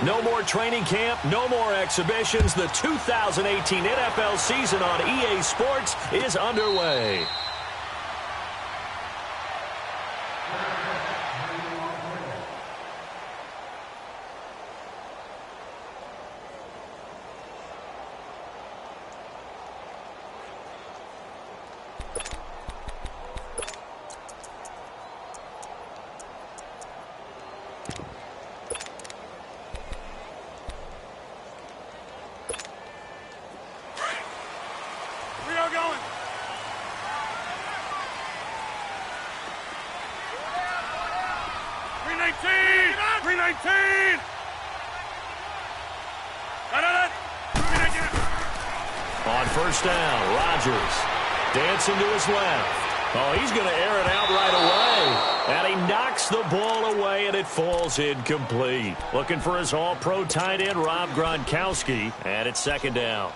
No more training camp, no more exhibitions. The 2018 NFL season on EA Sports is underway. Going. 319! On first down, Rodgers dancing to his left. Oh, he's going to air it out right away. And he knocks the ball away, and it falls incomplete. Looking for his all-pro tight end, Rob Gronkowski, and it's second down.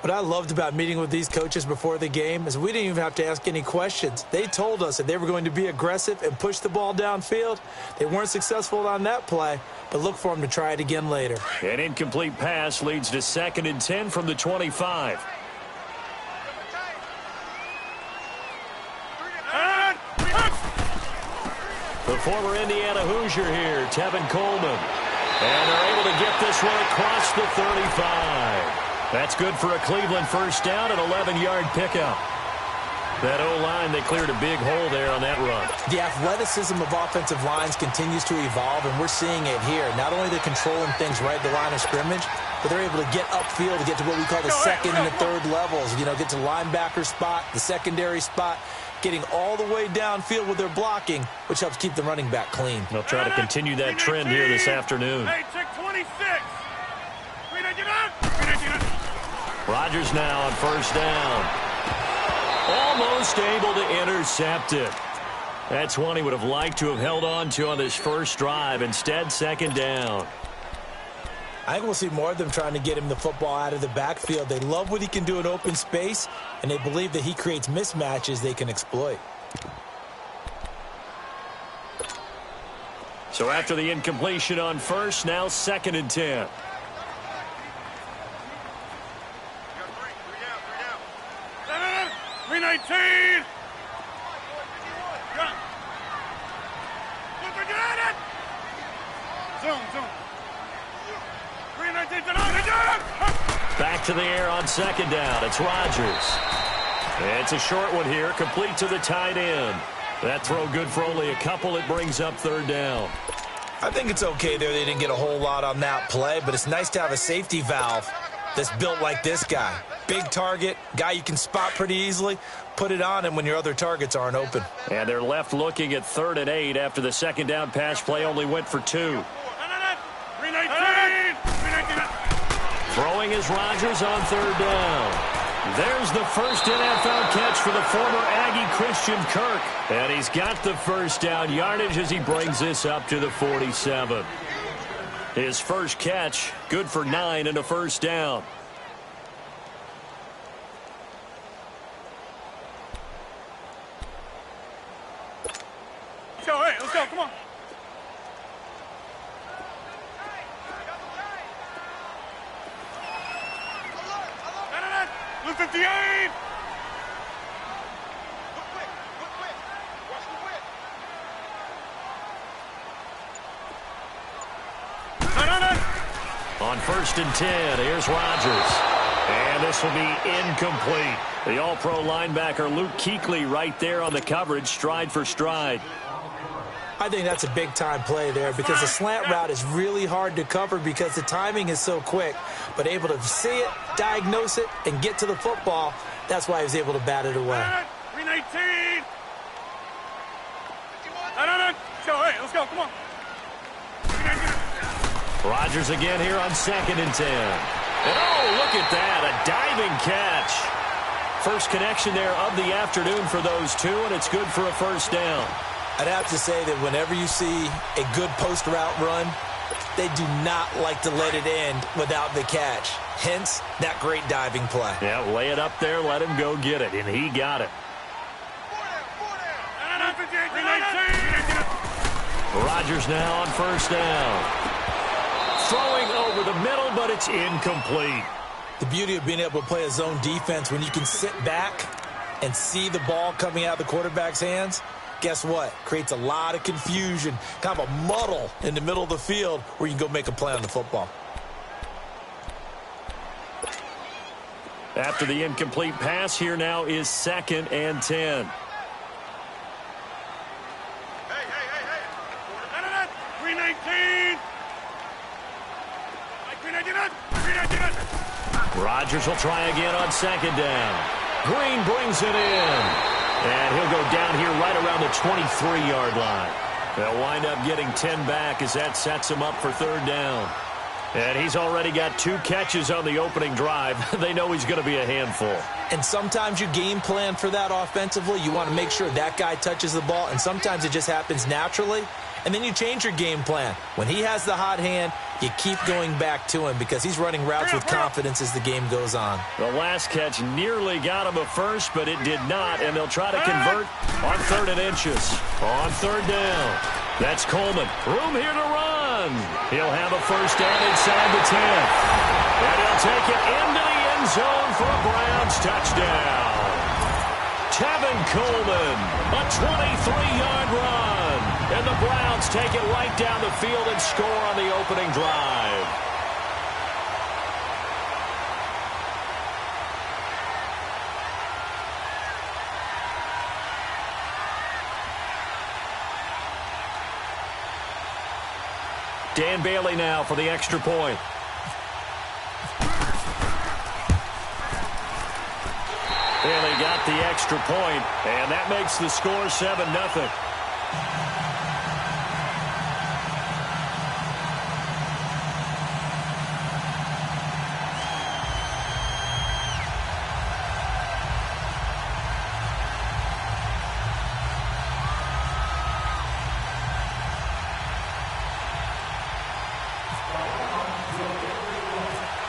What I loved about meeting with these coaches before the game is we didn't even have to ask any questions. They told us that they were going to be aggressive and push the ball downfield. They weren't successful on that play, but look for them to try it again later. An incomplete pass leads to 2nd and 10 from the 25. The former Indiana Hoosier here, Tevin Coleman. And they're able to get this one across the 35. That's good for a Cleveland first down, an 11-yard pickup. That O-line, they cleared a big hole there on that run. The athleticism of offensive lines continues to evolve, and we're seeing it here. Not only they're controlling things right at the line of scrimmage, but they're able to get upfield to get to what we call the second and the third levels. You know, get to linebacker spot, the secondary spot, getting all the way downfield with their blocking, which helps keep the running back clean. They'll try to continue that trend here this afternoon. Hey, check 26. Rodgers now on first down. Almost able to intercept it. That's one he would have liked to have held on to on this first drive. Instead, second down. I think we'll see more of them trying to get him the football out of the backfield. They love what he can do in open space, and they believe that he creates mismatches they can exploit. So after the incompletion on first, now 2nd and 10. 319! Zoom. 319, back to the air on second down. It's Rodgers. It's a short one here, complete to the tight end. That throw good for only a couple. It brings up third down. I think it's okay there. They didn't get a whole lot on that play, but it's nice to have a safety valve that's built like this guy. Big target, guy you can spot pretty easily. Put it on him when your other targets aren't open. And they're left looking at 3rd and 8 after the second down pass play only went for 2. 319! Throwing is Rodgers on 3rd down. There's the first NFL catch for the former Aggie Christian Kirk. And he's got the first down yardage as he brings this up to the 47. His first catch, good for 9 and a first down. Let's go, come on. Blue 58! On 1st and 10, here's Rodgers. And this will be incomplete. The all-pro linebacker Luke Kuechly right there on the coverage, stride for stride. I think that's a big-time play there because the slant route is really hard to cover because the timing is so quick. But able to see it, diagnose it, and get to the football, that's why he was able to bat it away. 319! Let's go, come on. Rodgers again here on 2nd and 10. And oh, look at that, a diving catch. First connection there of the afternoon for those two, and it's good for a first down. I'd have to say that whenever you see a good post route run, they do not like to let it end without the catch. Hence, that great diving play. Yeah, lay it up there, let him go get it, and he got it. 319! Rodgers now on first down. Throwing over the middle, but it's incomplete. The beauty of being able to play a zone defense when you can sit back and see the ball coming out of the quarterback's hands, guess what? Creates a lot of confusion, kind of a muddle in the middle of the field where you can go make a play on the football. After the incomplete pass, here now is 2nd and 10. Hey. 319. 319. Rodgers will try again on 2nd down. Green brings it in. And he'll go down here right around the 23-yard line. They'll wind up getting 10 back as that sets him up for 3rd down. And he's already got 2 catches on the opening drive. They know he's going to be a handful. And sometimes you game plan for that offensively. You want to make sure that guy touches the ball, and sometimes it just happens naturally. And then you change your game plan. When he has the hot hand, you keep going back to him because he's running routes with confidence as the game goes on. The last catch nearly got him a first, but it did not, and they'll try to convert on 3rd and inches. On 3rd down, that's Coleman. Room here to run. He'll have a first down inside the 10. And he'll take it into the end zone for a Browns touchdown. Tevin Coleman, a 23-yard run. And the Browns take it right down the field and score on the opening drive. Dan Bailey now for the extra point. Bailey got the extra point, and that makes the score 7-0.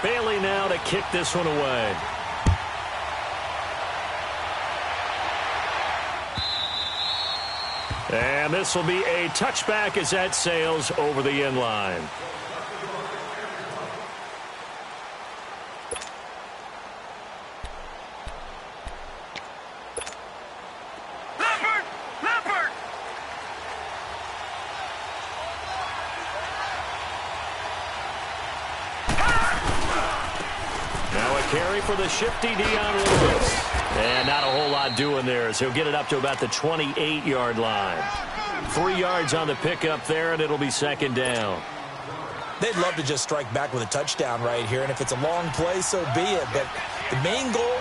Bailey now to kick this one away. And this will be a touchback as that sails over the end line. Carry for the shifty Dion Lewis. And not a whole lot doing there as he'll get it up to about the 28-yard line. 3 yards on the pickup there, and it'll be 2nd down. They'd love to just strike back with a touchdown right here, and if it's a long play, so be it. But the main goal,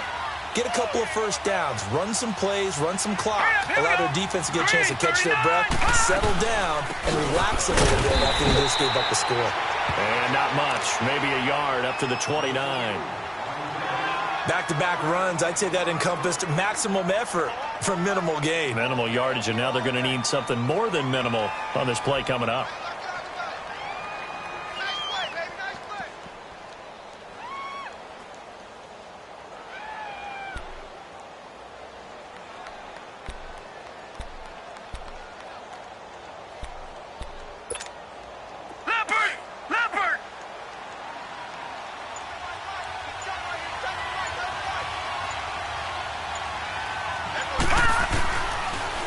get a couple of first downs, run some plays, run some clock, allow their defense to get a chance to catch their breath, settle down, and relax a little bit after they just gave up the score. And not much, maybe a yard up to the 29. Back-to-back runs, I'd say that encompassed maximum effort for minimal gain. Minimal yardage, and now they're going to need something more than minimal on this play coming up.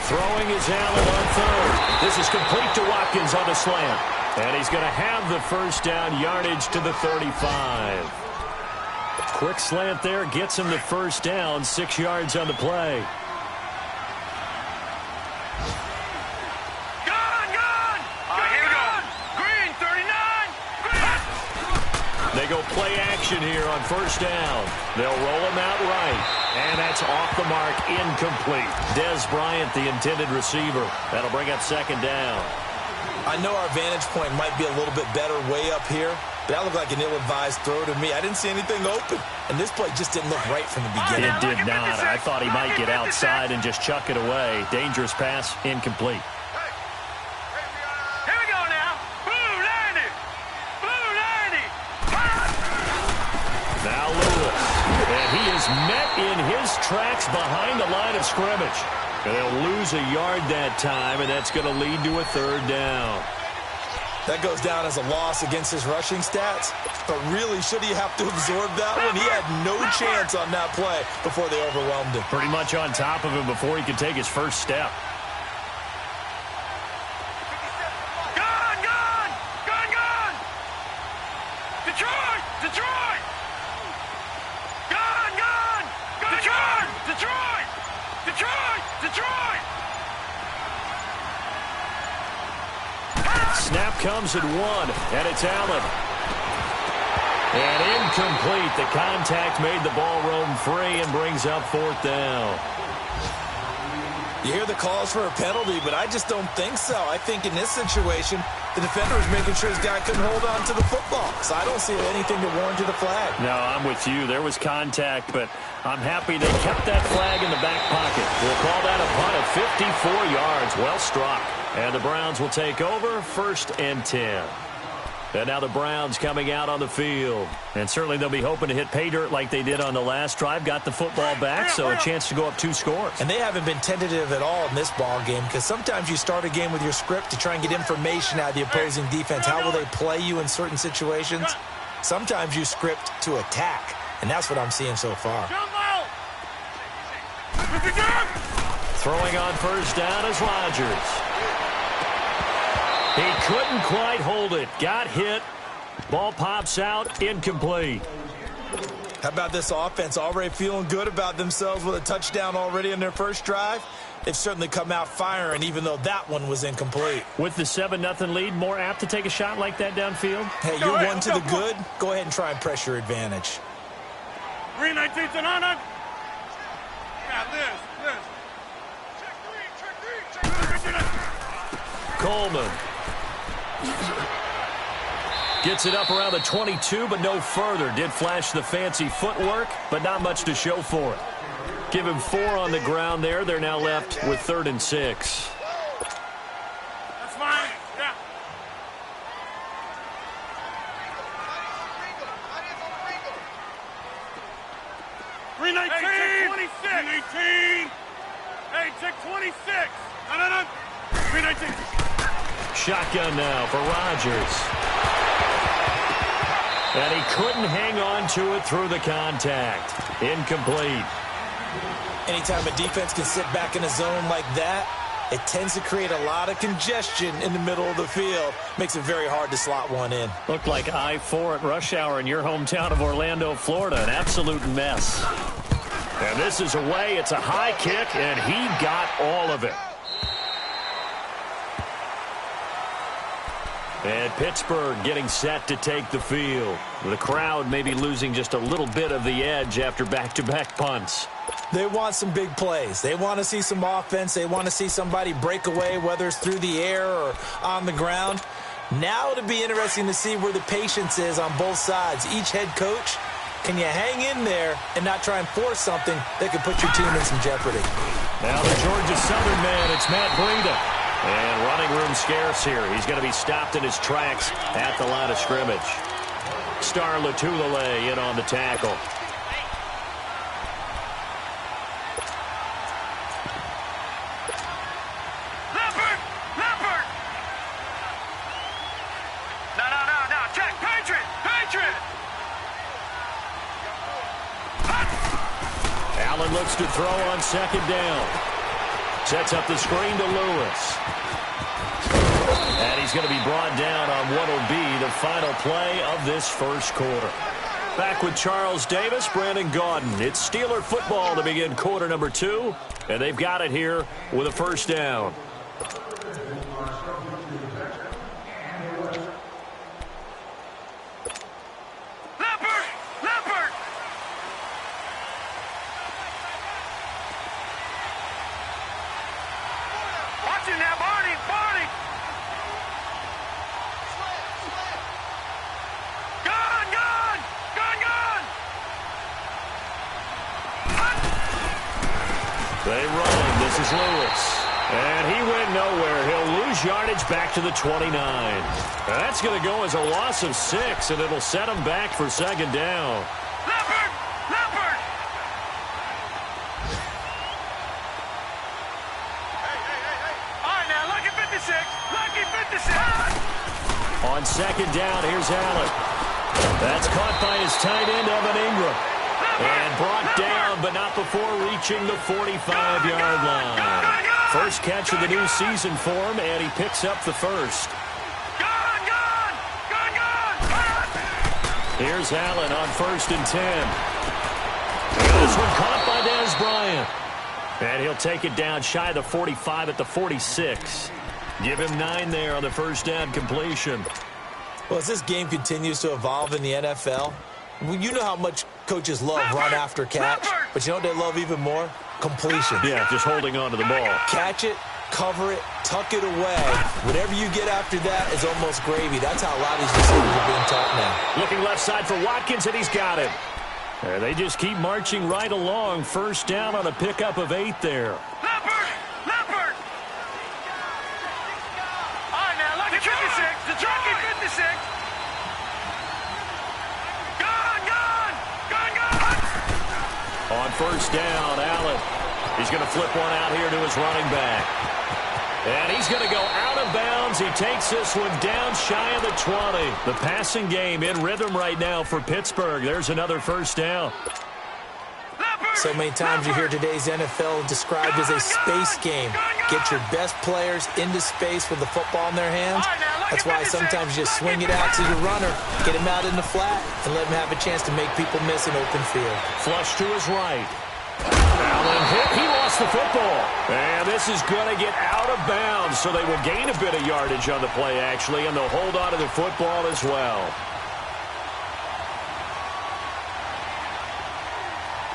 Throwing is Allen on 3rd. This is complete to Watkins on the slant. And he's going to have the first down, yardage to the 35. Quick slant there, gets him the first down, 6 yards on the play. They go play action here on first down. They'll roll him out right. And that's off the mark, incomplete. Dez Bryant, the intended receiver. That'll bring up 2nd down. I know our vantage point might be a little bit better way up here, but that looked like an ill-advised throw to me. I didn't see anything open, and this play just didn't look right from the beginning. It did not. I thought he might get outside and just chuck it away. Dangerous pass, incomplete. Now Lewis, and he is met in his tracks behind the line of scrimmage. And they'll lose a yard that time, and that's going to lead to a third down. That goes down as a loss against his rushing stats. But really, should he have to absorb that one? He had no chance on that play before they overwhelmed him. Pretty much on top of him before he could take his first step. Gun! Gun! Gun! Gun! Detroit! Detroit! Gun! Gun! Gun! Detroit! Detroit! Detroit! Detroit! Snap comes at 1, and it's Allen. And incomplete. The contact made the ball roam free and brings up fourth down. You hear the calls for a penalty, but I just don't think so. I think in this situation, the defender was making sure his guy couldn't hold on to the football. So I don't see anything to warrant to the flag. No, I'm with you. There was contact, but I'm happy they kept that flag in the back pocket. We'll call that a punt of 54 yards. Well struck. And the Browns will take over, 1st and 10. And now the Browns coming out on the field. And certainly they'll be hoping to hit pay dirt like they did on the last drive. Got the football back, so a chance to go up 2 scores. And they haven't been tentative at all in this ball game, because sometimes you start a game with your script to try and get information out of the opposing defense. How will they play you in certain situations? Sometimes you script to attack, and that's what I'm seeing so far. Throwing on first down is Rodgers. He couldn't quite hold it. Got hit. Ball pops out. Incomplete. How about this offense? Already feeling good about themselves with a touchdown already in their first drive. They've certainly come out firing, even though that one was incomplete. With the 7-0 lead, more apt to take a shot like that downfield? Hey, you're one to the good. Go ahead and try and press your advantage. 319 to 9. Yeah, this. Coleman. Gets it up around the 22, but no further. Did flash the fancy footwork, but not much to show for it. Give him 4 on the ground there. They're now left with 3rd and 6. That's fine. Yeah. Hey, check 26. 319. Hey, check 26. No. 319. Shotgun now for Rodgers. And he couldn't hang on to it through the contact. Incomplete. Anytime a defense can sit back in a zone like that, it tends to create a lot of congestion in the middle of the field. Makes it very hard to slot one in. Looked like I-4 at rush hour in your hometown of Orlando, Florida. An absolute mess. And this is away. It's a high kick, and he got all of it. And Pittsburgh getting set to take the field. The crowd maybe losing just a little bit of the edge after back-to-back punts. They want some big plays. They want to see some offense. They want to see somebody break away, whether it's through the air or on the ground. Now it'll be interesting to see where the patience is on both sides. Each head coach, can you hang in there and not try and force something that could put your team in some jeopardy? Now the Georgia Southern man, it's Matt Breida. And running room scarce here. He's going to be stopped in his tracks at the line of scrimmage. Star Latulele in on the tackle. Leopard! No. Check. Patriot! Allen looks to throw on 2nd down. Sets up the screen to Lewis. And he's going to be brought down on what will be the final play of this first quarter. Back with Charles Davis, Brandon Gaudin. It's Steeler football to begin quarter number 2. And they've got it here with a first down. Leopard! Watch it now, Barney! They run. This is Lewis. And he went nowhere. He'll lose yardage back to the 29. That's going to go as a loss of 6, and it'll set him back for 2nd down. Leopard! 56. Lucky 56. On second down, here's Allen. That's caught by his tight end, Evan Ingram. And brought down, but not before reaching the 45-yard line. First catch of the new season for him, and he picks up the first. Here's Allen on 1st and 10. This one caught by Dez Bryant. And he'll take it down shy of the 45 at the 46. Give him 9 there on the first down completion. Well, as this game continues to evolve in the NFL, you know how much coaches love run after catch, but you know what they love even more? Completion. Yeah, just holding on to the ball. Catch it, cover it, tuck it away. Whatever you get after that is almost gravy. That's how a lot of these receivers are being taught now. Looking left side for Watkins, and he's got it. And they just keep marching right along. First down on a pickup of 8 there. Leopard! All right, now, lucky 56. Lucky 56. On first down, Allen. He's going to flip one out here to his running back. And he's going to go out of bounds. He takes this one down shy of the 20. The passing game in rhythm right now for Pittsburgh. There's another first down. So many times you hear today's NFL described as a space game. Get your best players into space with the football in their hands. That's why sometimes you just swing it out to your runner, get him out in the flat, and let him have a chance to make people miss an open field. Flush to his right. Allen hit. He lost the football. And this is going to get out of bounds, so they will gain a bit of yardage on the play, actually, and they'll hold on to the football as well.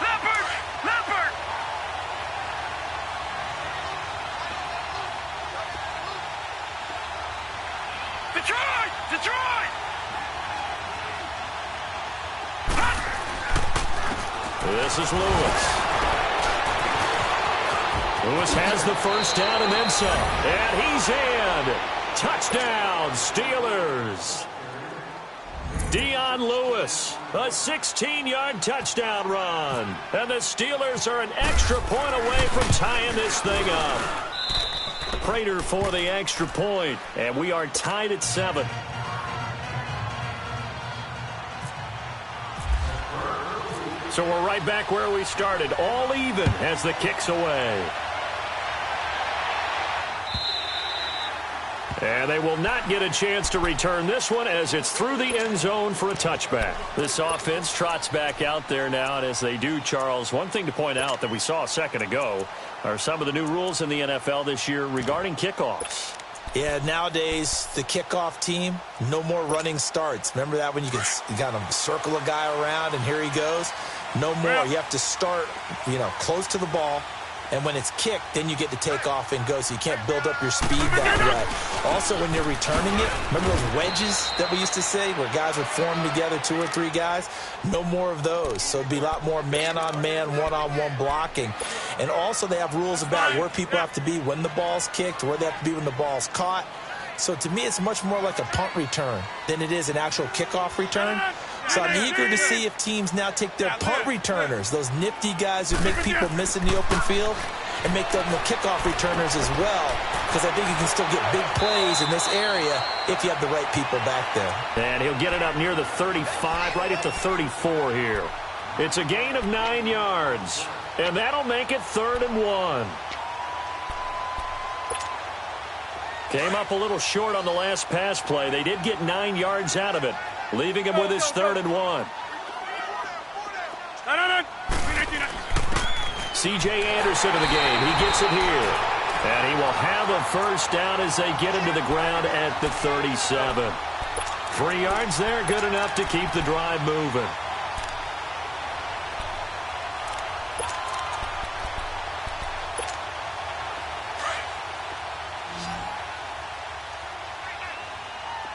Leopard! Detroit! This is Lewis. Lewis has the first down and then some. And he's in. Touchdown, Steelers. Dion Lewis, a 16-yard touchdown run. And the Steelers are an extra point away from tying this thing up. Prater for the extra point. And we are tied at 7. So we're right back where we started, all even as the kick's away. And they will not get a chance to return this one as it's through the end zone for a touchback. This offense trots back out there now, and as they do, Charles, one thing to point out that we saw a second ago are some of the new rules in the NFL this year regarding kickoffs. Yeah, nowadays, the kickoff team, no more running starts. Remember that when you kind of circle a guy around and here he goes? No more. You have to start, close to the ball. And when it's kicked, then you get to take off and go, so you can't build up your speed that way. Also, when you're returning it, remember those wedges that we used to say where guys would form together, 2 or 3 guys? No more of those. So it'd be a lot more man-on-man, one-on-one blocking. And also they have rules about where people have to be when the ball's kicked, where they have to be when the ball's caught. So to me, it's much more like a punt return than it is an actual kickoff return. So I'm eager to see if teams now take their punt returners, those nifty guys who make people miss in the open field, and make them the kickoff returners as well, because I think you can still get big plays in this area if you have the right people back there. And he'll get it up near the 35, right at the 34 here. It's a gain of 9 yards, and that'll make it 3rd and 1. Came up a little short on the last pass play. They did get 9 yards out of it, leaving him with his 3rd and 1. C.J. Anderson in the game. He gets it here. And he will have a first down as they get him to the ground at the 37. 3 yards there, good enough to keep the drive moving.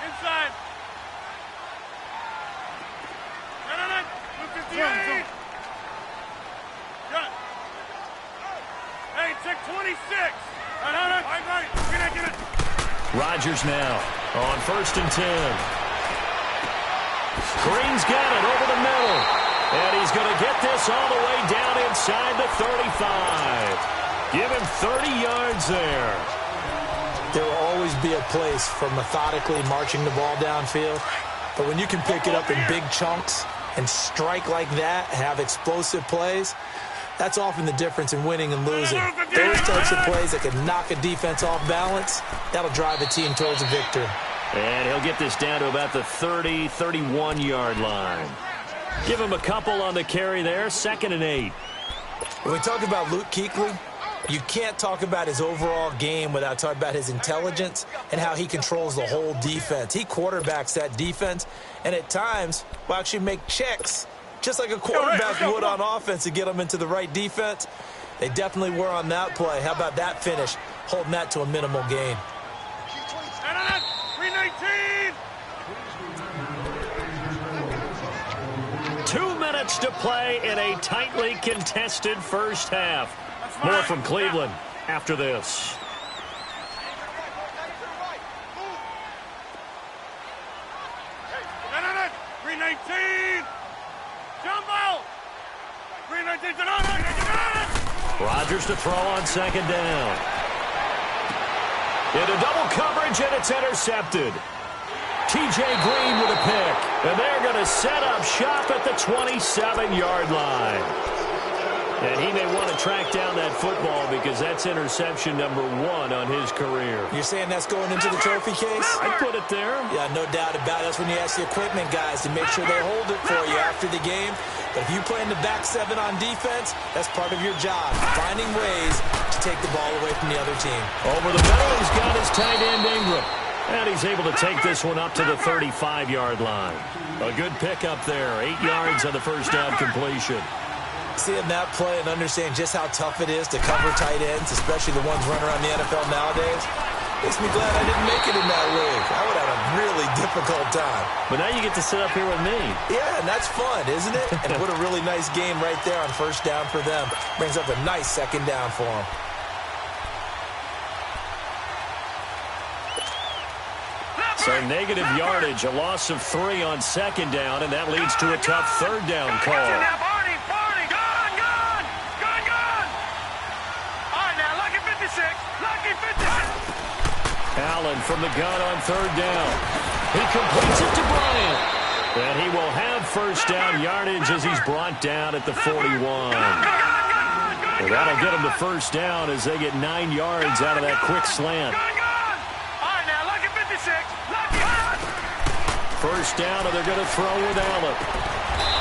Inside. Move 58. Hey, check 26. Get it. Rodgers now on 1st and 10. Green's got it over the middle. And he's going to get this all the way down inside the 35. Give him 30 yards there. There will always be a place for methodically marching the ball downfield. But when you can pick it up in big chunks and strike like that, have explosive plays, that's often the difference in winning and losing. Those types of plays that can knock a defense off balance, that'll drive a team towards a victory. And he'll get this down to about the 30, 31-yard line. Give him a couple on the carry there, 2nd and 8. When we talk about Pit Cle, you can't talk about his overall game without talking about his intelligence and how he controls the whole defense. He quarterbacks that defense, and at times will actually make checks, just like a quarterback would on offense to get them into the right defense. They definitely were on that play. How about that finish, holding that to a minimal gain? 2 minutes to play in a tightly contested first half. More from Cleveland after this. Rodgers to throw on 2nd down. Into double coverage, and it's intercepted. T.J. Green with a pick. And they're going to set up shop at the 27-yard line. And he may want to track down that football because that's interception number 1 on his career. You're saying that's going into the trophy case? I'd put it there. Yeah, no doubt about it. That's when you ask the equipment guys to make sure they hold it for you after the game. But if you play in the back 7 on defense, that's part of your job, finding ways to take the ball away from the other team. Over the middle, he's got his tight end, Ingram. And he's able to take this one up to the 35-yard line. A good pickup there, 8 yards on the first down completion. Seeing that play and understand just how tough it is to cover tight ends, especially the ones running around the NFL nowadays, makes me glad I didn't make it in that league. I would have a really difficult time. But now you get to sit up here with me. Yeah, and that's fun, isn't it? And what a really nice game right there on first down for them. Brings up a nice 2nd down for them. So negative yardage, a loss of 3 on 2nd down, and that leads to a tough 3rd down call. Allen from the gun on 3rd down. He completes it to Bryant. And he will have first down yardage as he's brought down at the 41. And that'll get him the first down as they get 9 yards out of that quick slant. First down, and they're going to throw with Allen.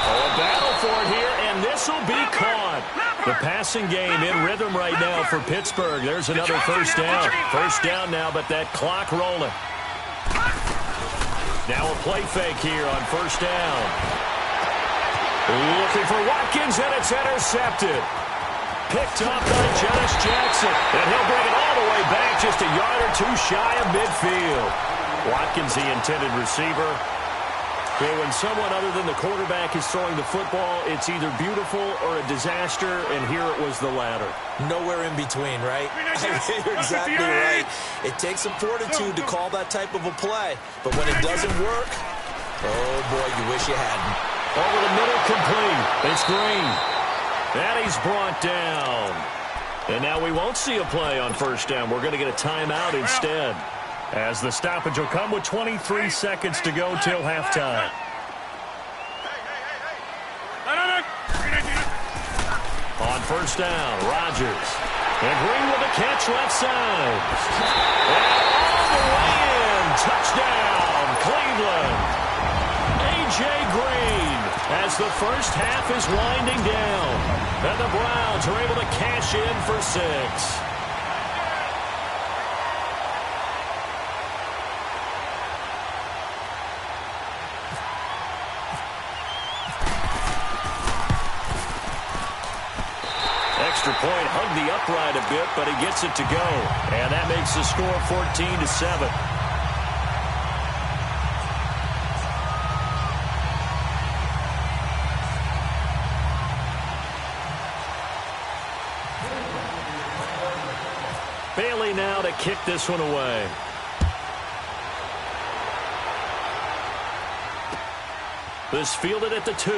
Oh, a battle for it here, and this will be caught. The passing game in rhythm right now for Pittsburgh. There's another first down. First down now, but that clock rolling. Now a play fake here on first down. Looking for Watkins, and it's intercepted. Picked up by Josh Jackson, and he'll bring it all the way back just a yard or 2 shy of midfield. Watkins, the intended receiver. Okay, when someone other than the quarterback is throwing the football, it's either beautiful or a disaster, and here it was the latter. Nowhere in between, right? You're exactly right. It takes some fortitude to call that type of a play, but when it doesn't work, oh boy, you wish you hadn't. Over the middle, complete. It's Green. And he's brought down. And now we won't see a play on first down. We're going to get a timeout instead, as the stoppage will come with 23 seconds to go till halftime. On first down, Rodgers. And Green with a catch left side. And all the way in. Touchdown, Cleveland. A.J. Green as the first half is winding down. And the Browns are able to cash in for 6. Extra point, hugged the upright a bit, but he gets it to go. And that makes the score 14-7. Bailey now to kick this one away. This fielded at the 2.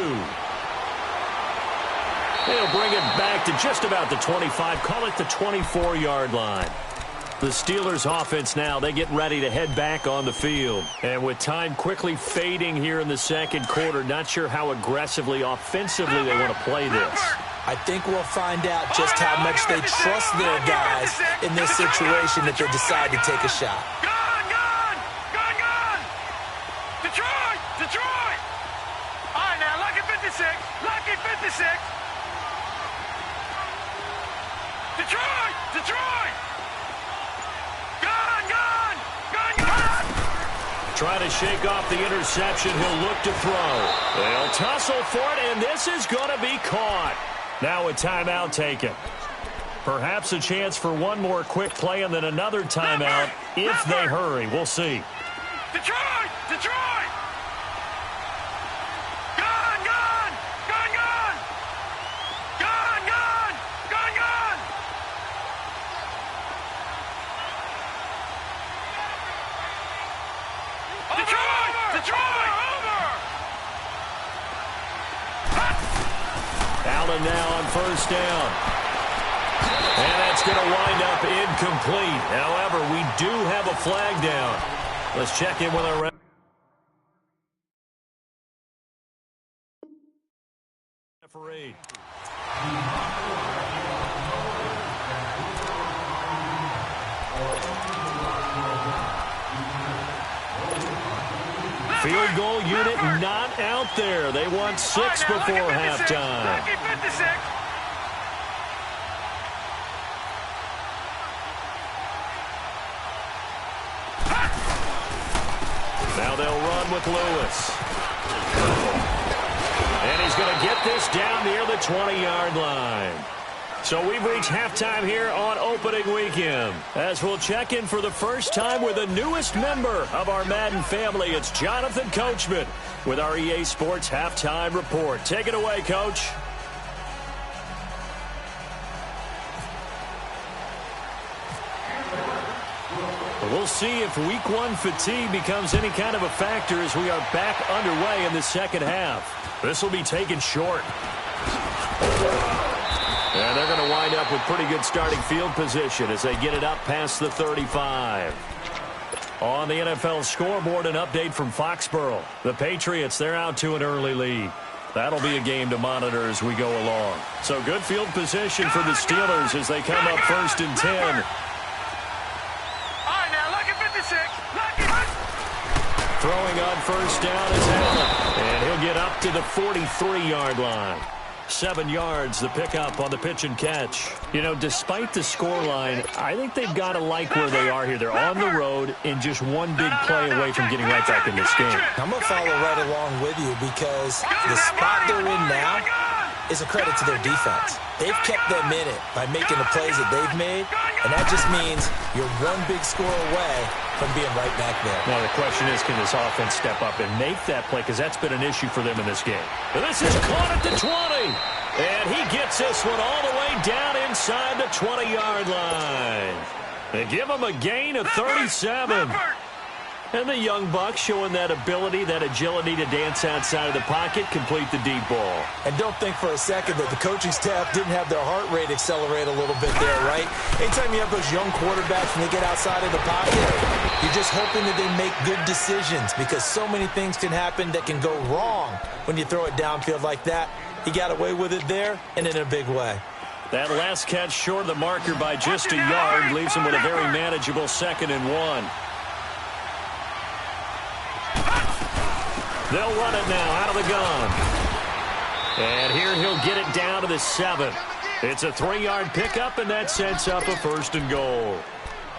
They'll bring it back to just about the 25. Call it the 24-yard line. The Steelers offense now, they get ready to head back on the field. And with time quickly fading here in the second quarter, not sure how aggressively, offensively they want to play this. I think we'll find out just how much they trust their guys in this situation if they decide to take a shot. Gone! Detroit! All right, now, lucky 56. Detroit! Gone! Trying to shake off the interception. He'll look to throw. They'll tussle for it, and this is going to be caught. Now a timeout taken. Perhaps a chance for one more quick play and then another timeout if they hurry. We'll see. Detroit! Allen now on first down. And that's going to wind up incomplete. However, we do have a flag down. Let's check in with our referee. Field goal unit not out there. They want 6 before halftime. Now they'll run with Lewis. And he's going to get this down near the 20-yard line. So we've reached halftime here on opening weekend. As we'll check in for the first time with the newest member of our Madden family, it's Jonathan Coachman with our EA Sports Halftime Report. Take it away, Coach. We'll see if Week 1 fatigue becomes any kind of a factor as we are back underway in the second half. This will be taken short. And they're going to wind up with pretty good starting field position as they get it up past the 35. On the NFL scoreboard, an update from Foxborough. The Patriots, they're out to an early lead. That'll be a game to monitor as we go along. So good field position for the Steelers as they come up 1st and 10. All right, now, lucky 56. Throwing on first down is Allen. And he'll get up to the 43-yard line. 7 yards, the pickup on the pitch and catch. You know, despite the scoreline, I think they've got to like where they are here. They're on the road and just one big play away from getting right back in this game. I'm going to follow right along with you because the spot they're in now is a credit to their defense. They've kept them in it by making the plays that they've made, and that just means you're one big score away from being right back there. Now, the question is, can this offense step up and make that play? Because that's been an issue for them in this game. And this is caught at the 20. And he gets this one all the way down inside the 20-yard line. They give him a gain of 37. And the young buck showing that ability, that agility to dance outside of the pocket, complete the deep ball. And don't think for a second that the coaching staff didn't have their heart rate accelerate a little bit there, right? Anytime you have those young quarterbacks and they get outside of the pocket, you're just hoping that they make good decisions because so many things can happen that can go wrong when you throw it downfield like that. He got away with it there and in a big way. That last catch short of the marker by just a yard leaves him with a very manageable 2nd and 1. They'll run it now out of the gun. And here he'll get it down to the 7. It's a 3-yard pickup, and that sets up a 1st and goal.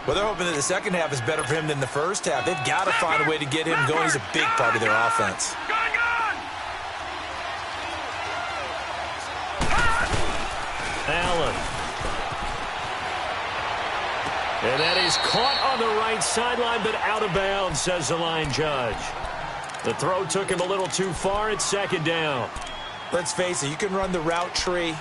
Well, they're hoping that the second half is better for him than the first half. They've got to find a way to get him going. He's a big part of their offense. Allen. And that is caught on the right sideline, but out of bounds, says the line judge. The throw took him a little too far. It's 2nd down. Let's face it, you can run the route tree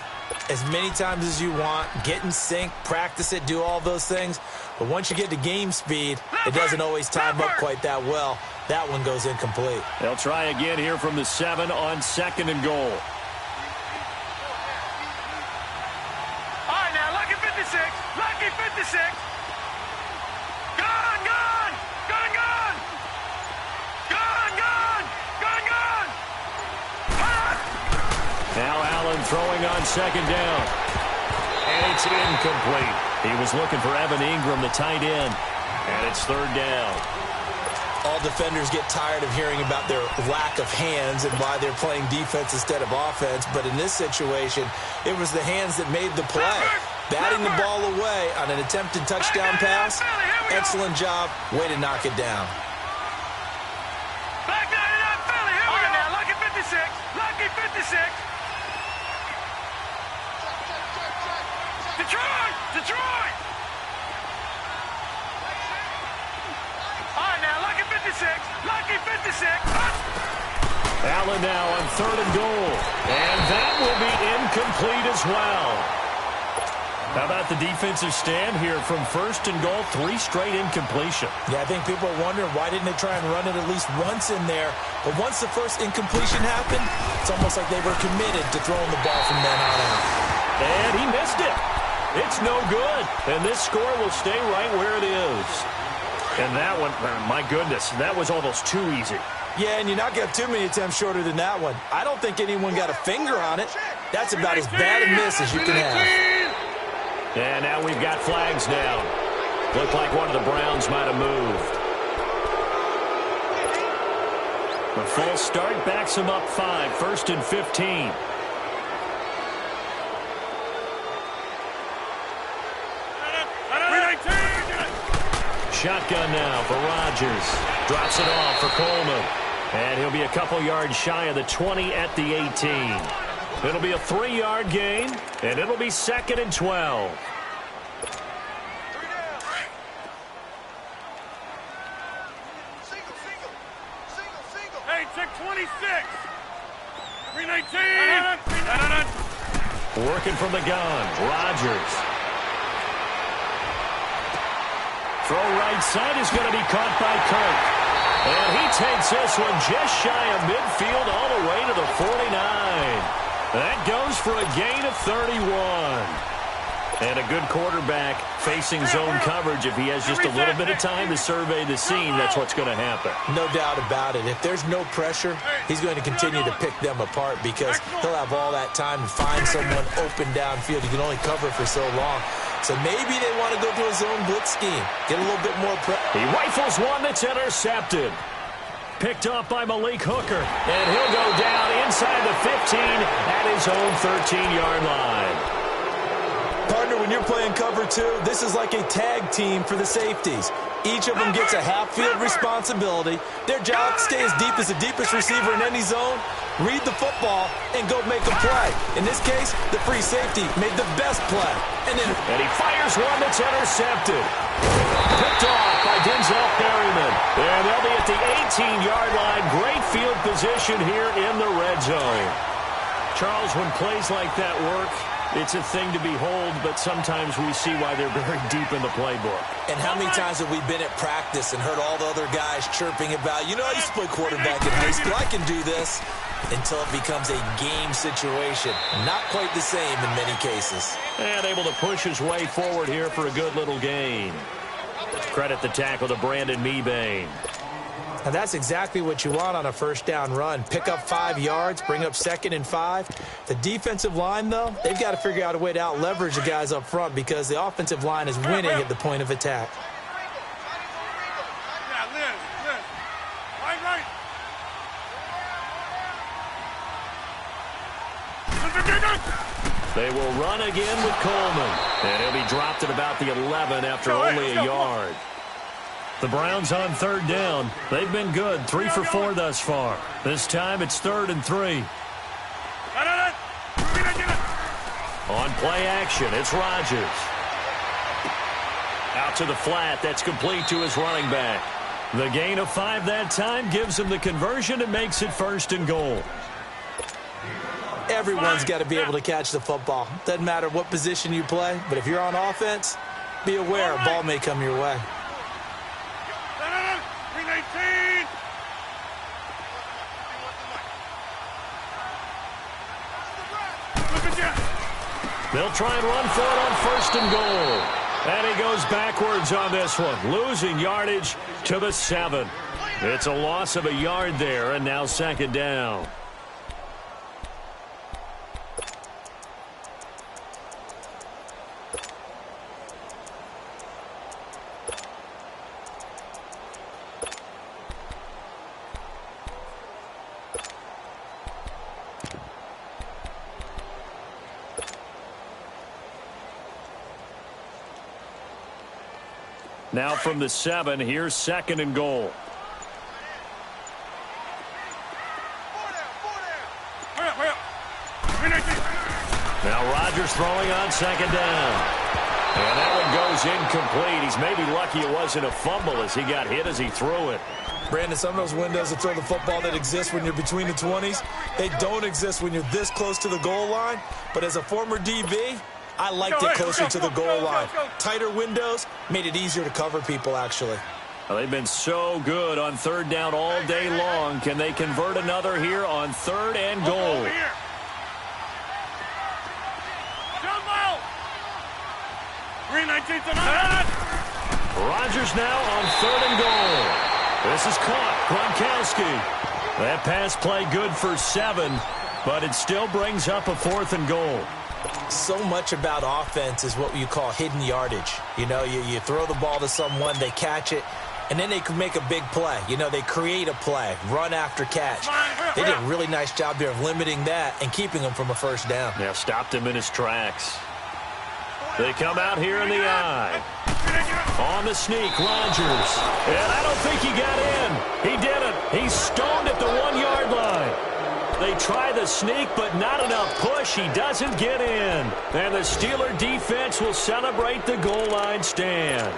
as many times as you want, get in sync, practice it, do all those things. But once you get to game speed, it doesn't always time up quite that well. That one goes incomplete. They'll try again here from the 7 on 2nd and goal. All right, now, lucky 56. throwing on second down. And it's incomplete. He was looking for Evan Ingram, the tight end. And it's third down. All defenders get tired of hearing about their lack of hands and why they're playing defense instead of offense. But in this situation, it was the hands that made the play. Batting the ball away on an attempted touchdown pass. Excellent job. Way to knock it down. Back 99 Philly. Here we go. Now, lucky 56. Lucky 56. Detroit! Detroit! All right, now, lucky 56. Lucky 56. Allen now on third and goal. And that will be incomplete as well. How about the defensive stand here from first and goal, 3 straight incompletion. Yeah, I think people are wondering why didn't they try and run it at least once in there. But once the first incompletion happened, it's almost like they were committed to throwing the ball from then on out. And he missed it. It's no good. And this score will stay right where it is. And that one, my goodness, that was almost too easy. Yeah, and you're not going to have too many attempts shorter than that one. I don't think anyone got a finger on it. That's about as bad a miss as you can have. And now we've got flags down. Looked like one of the Browns might have moved. The full start backs him up 5, first and 15. Shotgun now for Rodgers. Drops it off for Coleman. And he'll be a couple yards shy of the 20 at the 18. It'll be a 3-yard gain, and it'll be second and 12. Hey, check 26. 319. Working from the gun, Rodgers. Throw right side is going to be caught by Kirk. And he takes this one just shy of midfield all the way to the 49. That goes for a gain of 31. And a good quarterback facing zone coverage. If he has just a little bit of time to survey the scene, that's what's going to happen. No doubt about it. If there's no pressure, he's going to continue to pick them apart because he'll have all that time to find someone open downfield. You can only cover for so long. So maybe they want to go to a zone blitz scheme. Get a little bit more pressure. He rifles one that's intercepted. Picked off by Malik Hooker. And he'll go down inside the 15 at his own 13-yard line. Partner, when you're playing cover 2, this is like a tag team for the safeties. Each of them gets a half-field responsibility. Their job, stay as deep as the deepest receiver in any zone, read the football, and go make a play. In this case, the free safety made the best play. And he fires one that's intercepted. Picked off by Denzel Perryman. And they'll be at the 18-yard line. Great field position here in the red zone. Charles, when plays like that work, it's a thing to behold, but sometimes we see why they're very deep in the playbook. And how many times have we been at practice and heard all the other guys chirping about, you know, I used to play quarterback in high school, I can do this, until it becomes a game situation. Not quite the same in many cases. And able to push his way forward here for a good little gain. Credit the tackle to Brandon Mebane. And that's exactly what you want on a first down run. Pick up 5 yards, bring up second and 5. The defensive line, though, they've got to figure out a way to out-leverage the guys up front because the offensive line is winning at the point of attack. They will run again with Coleman. And he'll be dropped at about the 11 after only a yard. The Browns on third down. They've been good, 3 for 4 thus far. This time it's 3rd and 3. On play action, it's Rodgers. Out to the flat, that's complete to his running back. The gain of 5 that time gives him the conversion and makes it 1st and goal. Everyone's got to be able to catch the football. Doesn't matter what position you play, but if you're on offense, be aware a ball may come your way. They'll try and run for it on 1st and goal. And he goes backwards on this one, losing yardage to the 7. It's a loss of a yard there, and now 2nd down. Now from the 7, here's 2nd and goal. Now Rodgers throwing on 2nd down. And that one goes incomplete. He's maybe lucky it wasn't a fumble as he got hit as he threw it. Brandon, some of those windows to throw the football that exist when you're between the 20s, they don't exist when you're this close to the goal line. But as a former DB, I liked it closer to the goal line. Tighter windows made it easier to cover people, actually. Well, they've been so good on 3rd down all day long. Can they convert another here on 3rd and goal? Rodgers now on 3rd and goal. This is caught. Gronkowski. That pass play good for 7, but it still brings up a 4th and goal. So much about offense is what you call hidden yardage. You know, you throw the ball to someone, they catch it, and then they can make a big play. You know, they create a play, run after catch. They did a really nice job there of limiting that and keeping him from a 1st down. Yeah, stopped him in his tracks. They come out here in the eye. On the sneak, Rodgers. And I don't think he got in. He didn't. He's stoned at the 1-yard line. They try the sneak, but not enough push. He doesn't get in. And the Steeler defense will celebrate the goal line stand.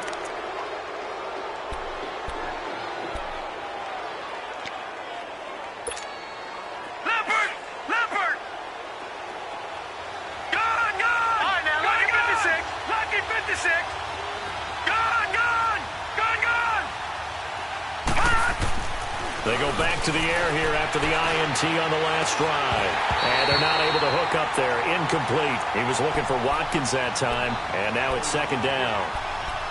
They go back to the air here after the INT on the last drive. And they're not able to hook up there. Incomplete. He was looking for Watkins that time. And now it's 2nd down.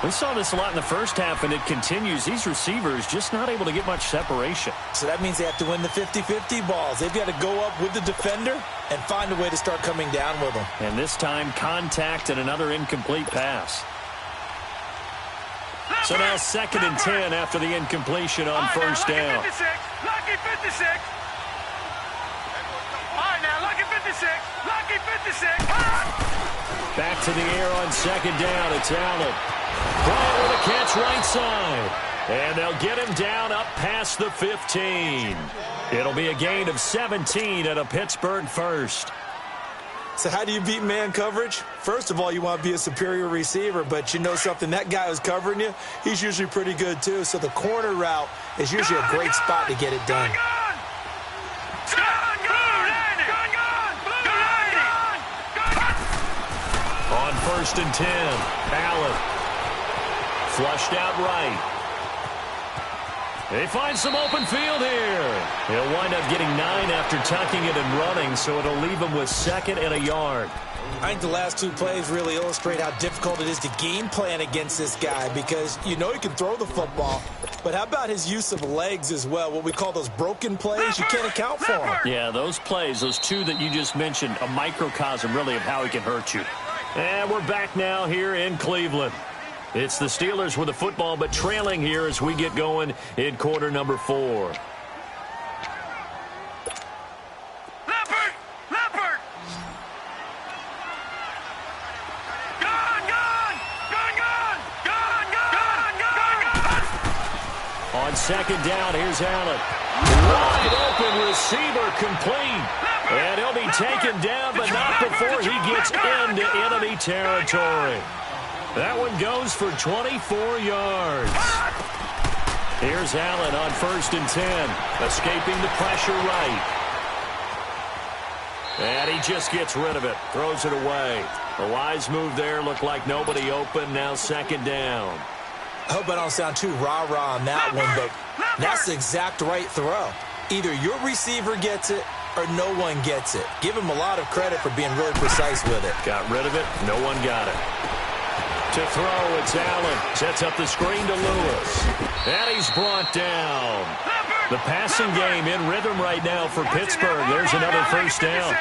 We saw this a lot in the first half, and it continues. These receivers just not able to get much separation. So that means they have to win the 50-50 balls. They've got to go up with the defender and find a way to start coming down with them. And this time, contact and another incomplete pass. So now 2nd and 10 after the incompletion on 1st down. Lucky 56. All right, now, lucky 56. Lucky 56. Back to the air on 2nd down. It's Allen. Bryant with a catch right side. And they'll get him down up past the 15. It'll be a gain of 17 at a Pittsburgh 1st. So how do you beat man coverage? First of all, you want to be a superior receiver, but you know something, that guy who's covering you, he's usually pretty good too. So the corner route is usually a great spot to get it done. On 1st and 10, Allen. Flushed out right. They find some open field here. He'll wind up getting 9 after tucking it and running, so it'll leave him with 2nd and a yard. I think the last 2 plays really illustrate how difficult it is to game plan against this guy because you know he can throw the football, but how about his use of legs as well, what we call those broken plays? You can't account for them. Yeah, those plays, those 2 that you just mentioned, a microcosm really of how he can hurt you. And we're back now here in Cleveland. It's the Steelers with the football, but trailing here as we get going in quarter number 4. Leopard! On 2nd down, here's Allen. Wide open receiver complete. And he'll be taken down, but not before he gets into enemy territory. That one goes for 24 yards. Here's Allen on 1st and 10. Escaping the pressure right. And he just gets rid of it. Throws it away. A wise move there. Looked like nobody open. Now 2nd down. I hope I don't sound too rah-rah on that one, but that's the exact right throw. Either your receiver gets it or no one gets it. Give him a lot of credit for being really precise with it. Got rid of it. No one got it. To throw, it's Allen. Sets up the screen to Lewis. And he's brought down. The passing game in rhythm right now for Pittsburgh. There's another 1st down.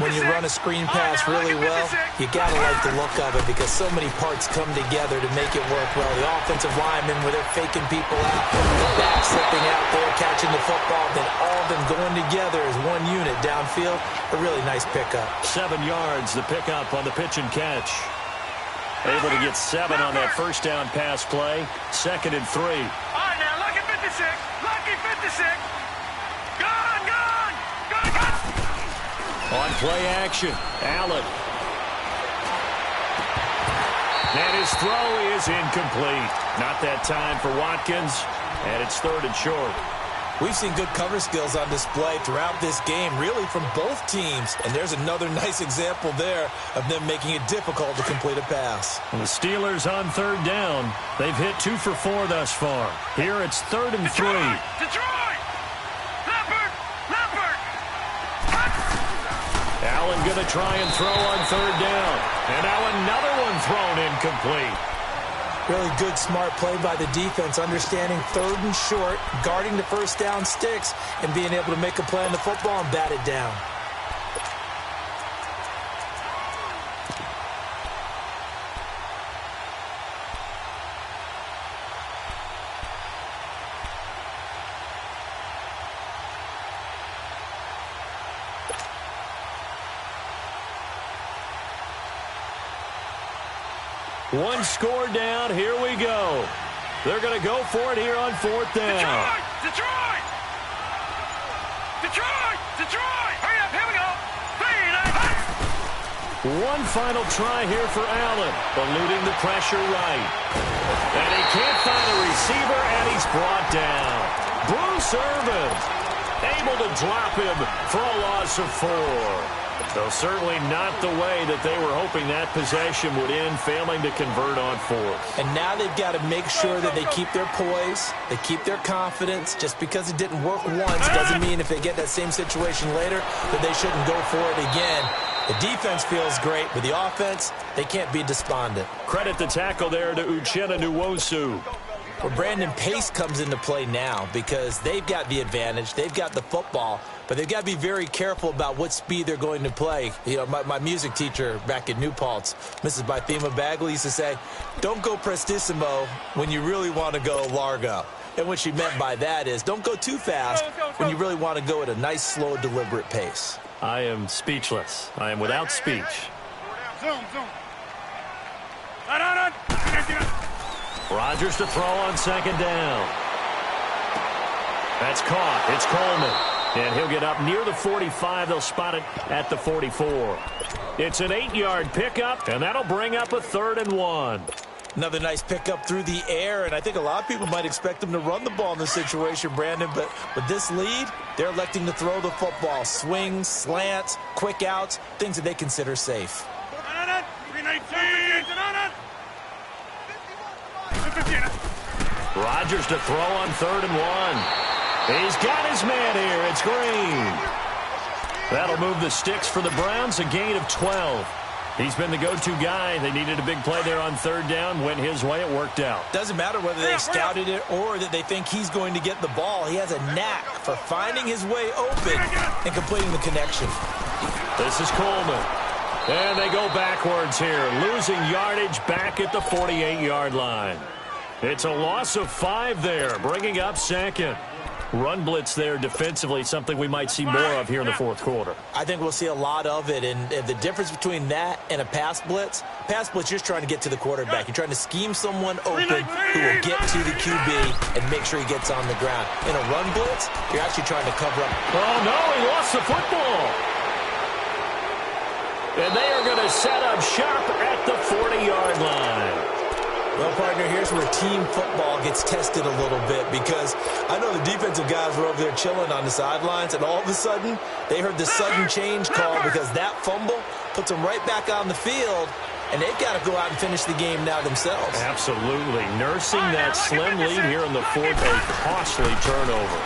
When you run a screen pass really well, you got to like the look of it because so many parts come together to make it work well. The offensive linemen, where they're faking people out, the back slipping out there, catching the football, then all of them going together as one unit downfield. A really nice pickup. 7 yards, the pickup on the pitch and catch. Able to get 7 on that first down pass play. 2nd and 3. All right, now, lucky 56. Lucky 56. Gone, gone. Gone, gone. On play action, Allen. And his throw is incomplete. Not that time for Watkins, and it's 3rd and short. We've seen good cover skills on display throughout this game, really from both teams. And there's another nice example there of them making it difficult to complete a pass. And the Steelers on 3rd down. They've hit 2 for 4 thus far. Here it's 3rd and 3. Detroit! Leopard! Leopard! Allen going to try and throw on 3rd down. And now another one thrown incomplete. Really good, smart play by the defense, understanding 3rd and short, guarding the first down sticks, and being able to make a play on the football and bat it down. One score down. Here we go. They're going to go for it here on 4th down. Detroit! Detroit! Detroit! Hurry up, here we go! One final try here for Allen, eluding the pressure right. And he can't find a receiver, and he's brought down. Bruce Irvin able to drop him for a loss of 4. So certainly not the way that they were hoping that possession would end, failing to convert on 4th. And now they've got to make sure that they keep their poise, they keep their confidence. Just because it didn't work once doesn't mean if they get that same situation later that they shouldn't go for it again. The defense feels great, but the offense, they can't be despondent. Credit the tackle there to Uchenna Nwosu. Well, Brandon, pace comes into play now because they've got the advantage. They've got the football, but they've got to be very careful about what speed they're going to play. You know, my music teacher back at New Paltz, Mrs. Bythema Bagley, used to say, don't go prestissimo when you really want to go largo. And what she meant by that is don't go too fast when you really want to go at a nice, slow, deliberate pace. I am speechless. I am without speech. Zoom. Rodgers to throw on 2nd down. That's caught. It's Coleman. And he'll get up near the 45. They'll spot it at the 44. It's an 8-yard pickup, and that'll bring up a 3rd and 1. Another nice pickup through the air, and I think a lot of people might expect them to run the ball in this situation, Brandon, but with this lead, they're electing to throw the football. Swings, slants, quick outs, things that they consider safe. Rodgers to throw on 3rd and 1. He's got his man here. It's Green. That'll move the sticks for the Browns, a gain of 12. He's been the go-to guy. They needed a big play there on 3rd down. Went his way. It worked out. Doesn't matter whether they scouted it or that they think he's going to get the ball. He has a knack for finding his way open and completing the connection. This is Coleman. And they go backwards here, losing yardage back at the 48-yard line. It's a loss of 5 there, bringing up 2nd. Run blitz there defensively, something we might see more of here in the 4th quarter. I think we'll see a lot of it, and the difference between that and a pass blitz, you're just trying to get to the quarterback. You're trying to scheme someone open who will get to the QB and make sure he gets on the ground. In a run blitz, you're actually trying to cover up. Oh, no, he lost the football. And they are going to set up shop at the 40-yard line. Well, partner, here's where team football gets tested a little bit because I know the defensive guys were over there chilling on the sidelines, and all of a sudden they heard the sudden change call because that fumble puts them right back on the field, and they've got to go out and finish the game now themselves. Absolutely. Nursing that slim lead here in the 4th, a costly turnover.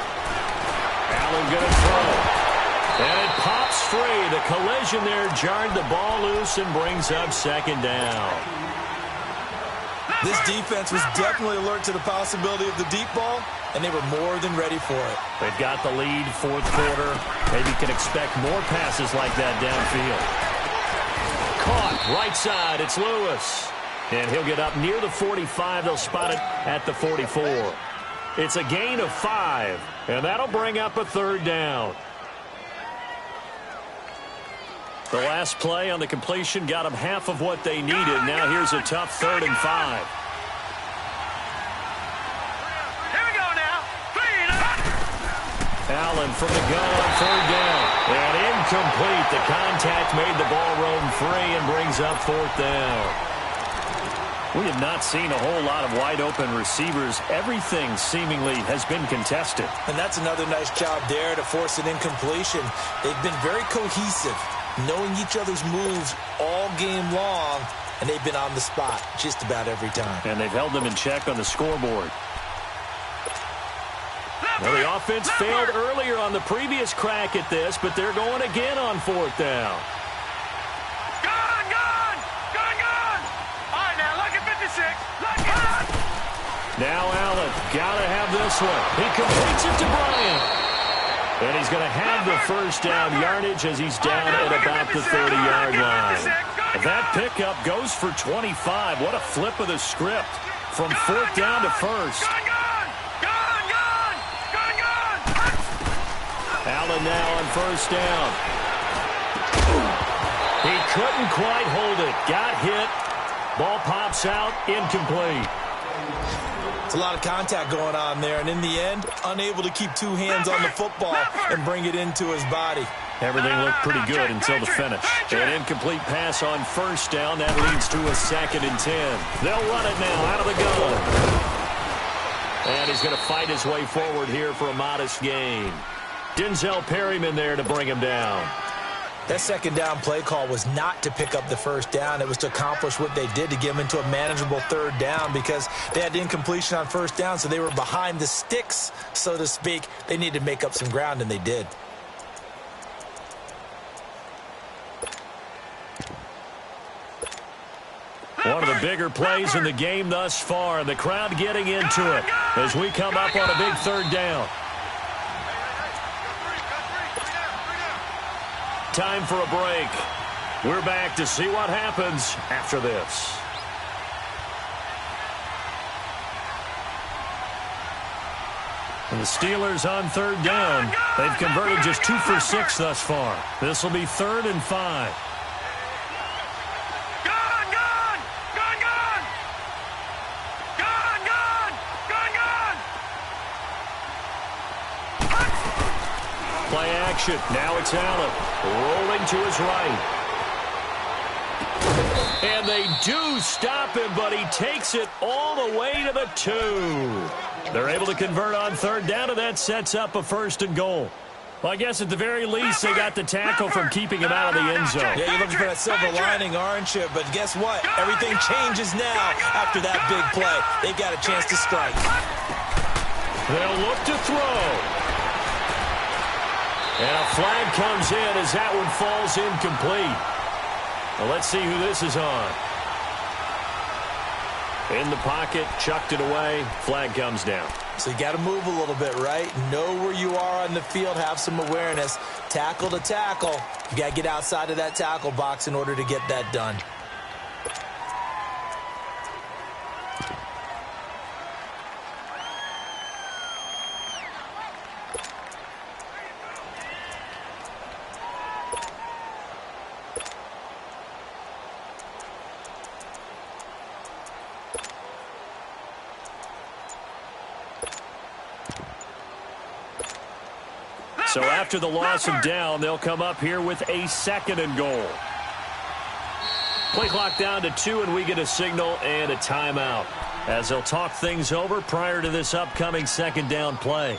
Allen going to throw. And it pops free. The collision there jarred the ball loose and brings up 2nd down. This defense was definitely alert to the possibility of the deep ball, and they were more than ready for it. They've got the lead, 4th quarter. Maybe can expect more passes like that downfield. Caught, right side, it's Lewis. And he'll get up near the 45. They'll spot it at the 44. It's a gain of 5, and that'll bring up a 3rd down. The last play on the completion got them half of what they needed. Now here's a tough 3rd and 5. Here we go now. 3 and out. Allen from the gun on 3rd down. And incomplete. The contact made the ball roam free and brings up 4th down. We have not seen a whole lot of wide-open receivers. Everything seemingly has been contested. And that's another nice job there to force an incompletion. They've been very cohesive, knowing each other's moves all game long, and they've been on the spot just about every time. And they've held them in check on the scoreboard. Well, the offense failed earlier on the previous crack at this, but they're going again on 4th down. Now Allen, gotta have this one. He completes it to Bryant. And he's going to have the 1st down yardage as he's down at about the 30-yard line. That pickup goes for 25. What a flip of the script from 4th down to 1st. Allen now on 1st down. He couldn't quite hold it. Got hit. Ball pops out. Incomplete. It's a lot of contact going on there, and in the end, unable to keep 2 hands on the football and bring it into his body. Everything looked pretty good until the finish. An incomplete pass on 1st down. That leads to a 2nd and 10. They'll run it now out of the gun. And he's going to fight his way forward here for a modest gain. Denzel Perryman there to bring him down. That 2nd down play call was not to pick up the 1st down. It was to accomplish what they did to get them into a manageable 3rd down because they had incompletion on 1st down, so they were behind the sticks, so to speak. They needed to make up some ground, and they did. One of the bigger plays in the game thus far, and the crowd getting into it as we come up on a big 3rd down. Time for a break. We're back to see what happens after this. And the Steelers on 3rd down. They've converted just 2 for 6 thus far. This will be 3rd and 5. Play action. Now it's Allen. Rolling to his right. And they do stop him, but he takes it all the way to the 2. They're able to convert on 3rd down, and that sets up a 1st and goal. Well, I guess at the very least, they got the tackle from keeping him out of the end zone. Yeah, you're looking for that silver lining, aren't you? But guess what? Everything changes now after that big play. They got a chance to strike. They'll look to throw. And a flag comes in as that one falls incomplete. Well, let's see who this is on. In the pocket, chucked it away. Flag comes down. So you got to move a little bit, right? Know where you are on the field. Have some awareness. Tackle to tackle. You got to get outside of that tackle box in order to get that done. So after the loss of down, they'll come up here with a 2nd and goal. Play clock down to 2, and we get a signal and a timeout as they'll talk things over prior to this upcoming 2nd down play.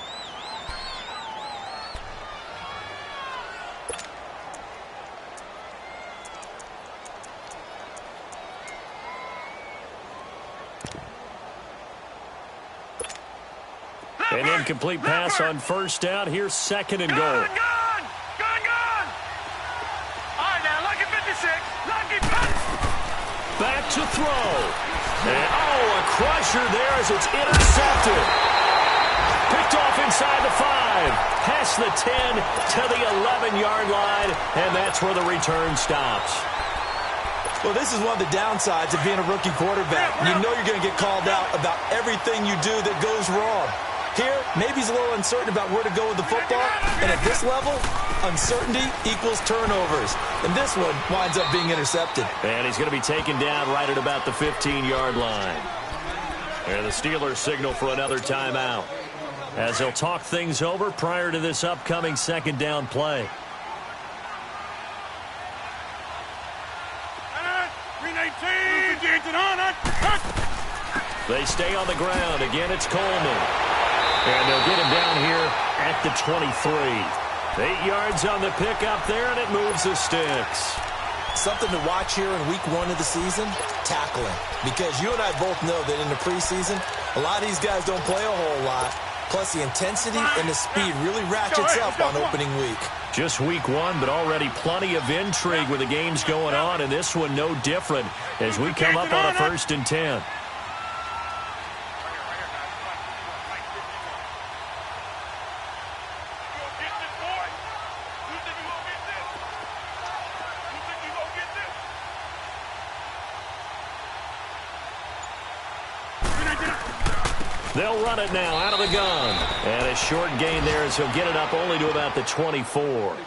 An incomplete pass on 1st down. Here's 2nd and goal. Gone! All right, now, lucky 56. Lucky 56. Back to throw. And, a crusher there as it's intercepted. Picked off inside the 5. Past the 10 to the 11-yard line, and that's where the return stops. Well, this is one of the downsides of being a rookie quarterback. You know you're going to get called out about everything you do that goes wrong. Here, maybe he's a little uncertain about where to go with the football, and at this level, Uncertainty equals turnovers. And this one winds up being intercepted. And he's going to be taken down right at about the 15-yard line. And the Steelers signal for another timeout, as they'll talk things over prior to this upcoming second down play. They stay on the ground. Again, it's Coleman. And they'll get him down here at the 23. 8 yards on the pickup there, and it moves the sticks. Something to watch here in week 1 of the season, tackling. Because you and I both know that in the preseason, a lot of these guys don't play a whole lot. Plus, the intensity and the speed really ratchets up on opening week. Just week 1, but already plenty of intrigue with the games going on, and this one no different as we come up on a 1st and 10. They'll run it now out of the gun. And a short gain there as he'll get it up only to about the 24.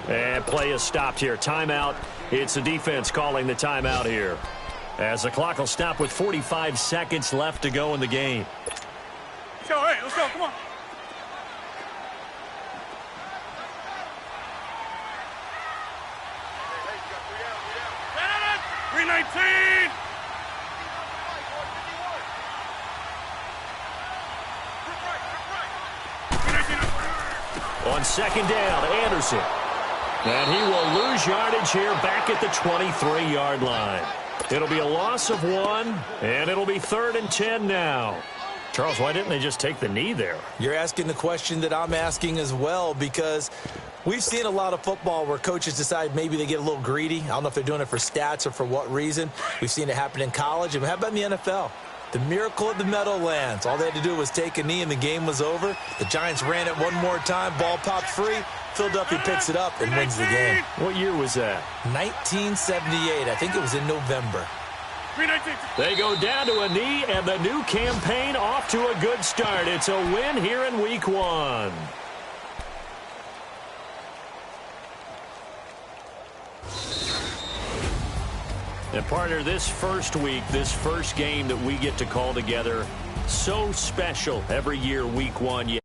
And play is stopped here. Timeout. It's the defense calling the timeout here, as the clock will stop with 45 seconds left to go in the game. Let's go, hey, let's go, come on. On second down, Anderson. And he will lose yardage here back at the 23-yard line. It'll be a loss of 1, and it'll be 3rd and 10 now. Charles, why didn't they just take the knee there? You're asking the question that I'm asking as well, because we've seen a lot of football where coaches decide maybe they get a little greedy. I don't know if they're doing it for stats or for what reason. We've seen it happen in college. And how about in the NFL? The miracle of the Meadowlands. All they had to do was take a knee and the game was over. The Giants ran it one more time. Ball popped free. Philadelphia picks it up and wins the game. What year was that? 1978. I think it was in November. They go down to a knee, and the new campaign off to a good start. It's a win here in week 1. And partner, this first week, this first game that we get to call together, so special every year, week 1.